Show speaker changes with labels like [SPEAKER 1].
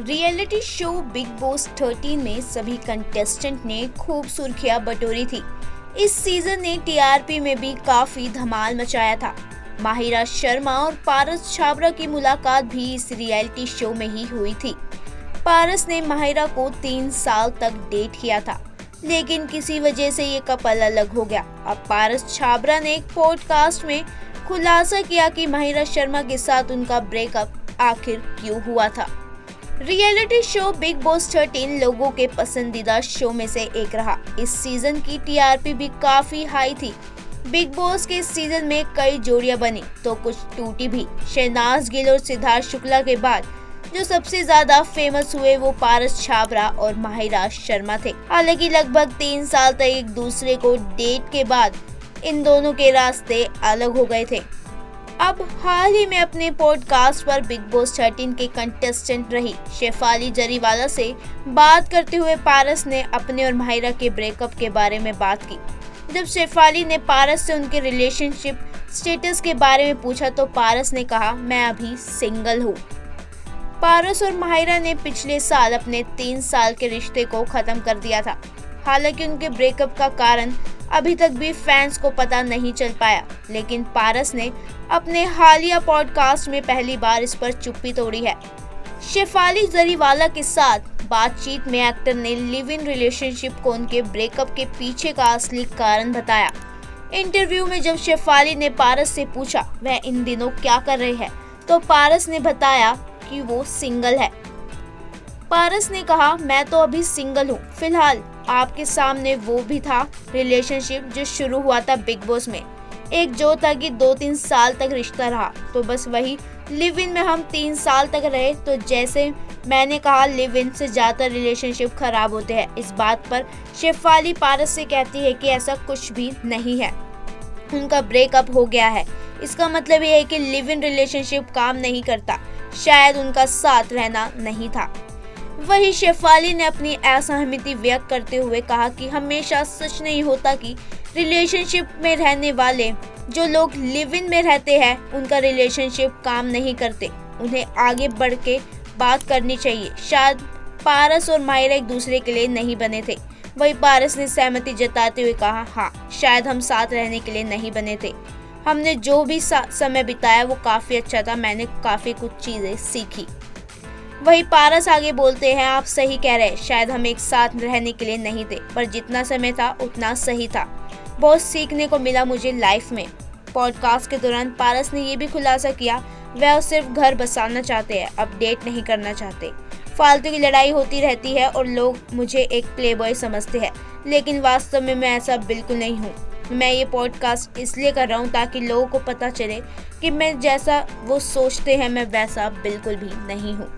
[SPEAKER 1] Reality show big boss 13 में सभी contestant ने खूब सुर्खियां बटोरी थी। इस सीजन ने टीआरपी में भी काफी धमाल मचाया था। माहिरा शर्मा और पारस छाबरा की मुलाकात भी इस रियलिटी शो में ही हुई थी। पारस ने माहिरा को 3 साल तक डेट किया था, लेकिन किसी वजह से ये कपल अलग हो गया। अब पारस छाबरा ने एक पॉडकास्ट में खुलासा किया कि माहिरा शर्मा के साथ उनका ब्रेकअप आखिर क्यों हुआ था। रियलिटी शो बिग बॉस 13 लोगों के पसंदीदा शो में से एक रहा। इस सीजन की टीआरपी भी काफी हाई थी। बिग बॉस के इस सीजन में कई जोड़ियां बनी तो कुछ टूटी भी। शहनाज गिल और सिद्धार्थ शुक्ला के बाद जो सबसे ज्यादा फेमस हुए वो पारस छाबरा और माहिरा शर्मा थे। हालांकि लगभग 3 साल तक एक दूसरे को डेट के बाद इन दोनों के रास्ते अलग हो गए थे। अब हाल ही में अपने पॉडकास्ट पर बिग बॉस 13 के कंटेस्टेंट रही शेफाली जरीवाला से बात करते हुए पारस ने अपने और माहिरा के ब्रेकअप के बारे में बात की। जब शेफाली ने पारस से उनके रिलेशनशिप स्टेटस के बारे में पूछा तो पारस ने कहा, मैं अभी सिंगल हूँ। पारस और माहिरा ने पिछले साल अपने 3 साल के रिश्ते को खत्म कर दिया था। हालांकि उनके ब्रेकअप का कारण अभी तक भी फैंस को पता नहीं चल पाया, लेकिन पारस ने अपने हालिया पॉडकास्ट में पहली बार इस पर चुप्पी तोड़ी है। शेफाली जरीवाला के साथ बातचीत में एक्टर ने लिव इन रिलेशनशिप को उनके ब्रेकअप के पीछे का असली कारण बताया। इंटरव्यू में जब शेफाली ने पारस से पूछा वह इन दिनों क्या कर रहे हैं, तो पारस ने बताया कि वो सिंगल है। पारस ने कहा, मैं तो अभी सिंगल हूँ फिलहाल। आपके सामने वो भी था रिलेशनशिप जो शुरू हुआ था बिग बॉस में, एक जो था कि 2-3 साल तक रिश्ता रहा, तो बस वही लिव इन में हम 3 साल तक रहे। तो जैसे मैंने कहा, लिव इन से ज्यादा रिलेशनशिप खराब होते हैं। इस बात पर शेफाली पारस से कहती है कि ऐसा कुछ भी नहीं है, उनका ब्रेकअप हो गया है। इसका मतलब ये है कि लिव इन रिलेशनशिप काम नहीं करता, शायद उनका साथ रहना नहीं था। वहीं शेफाली ने अपनी असहमति व्यक्त करते हुए कहा कि हमेशा सच नहीं होता कि रिलेशनशिप में रहने वाले जो लोग लिव इन में रहते हैं उनका रिलेशनशिप काम नहीं करते, उन्हें आगे बढ़ के बात करनी चाहिए। शायद पारस और माहिरा एक दूसरे के लिए नहीं बने थे। वहीं पारस ने सहमति जताते हुए कहा, हाँ शायद हम साथ रहने के लिए नहीं बने थे। हमने जो भी समय बिताया वो काफी अच्छा था, मैंने काफी कुछ चीजें सीखी। वही पारस आगे बोलते हैं, आप सही कह रहे हैं, शायद हम एक साथ रहने के लिए नहीं थे, पर जितना समय था उतना सही था। बहुत सीखने को मिला मुझे लाइफ में। पॉडकास्ट के दौरान पारस ने ये भी खुलासा किया वह सिर्फ घर बसाना चाहते हैं, अब डेट नहीं करना चाहते। फालतू की लड़ाई होती रहती है और लोग मुझे एक प्लेबॉय समझते हैं, लेकिन वास्तव में मैं ऐसा बिल्कुल नहीं हूँ। मैं ये पॉडकास्ट इसलिए कर रहा हूँ ताकि लोगों को पता चले कि मैं जैसा वो सोचते हैं मैं वैसा बिल्कुल भी नहीं हूँ।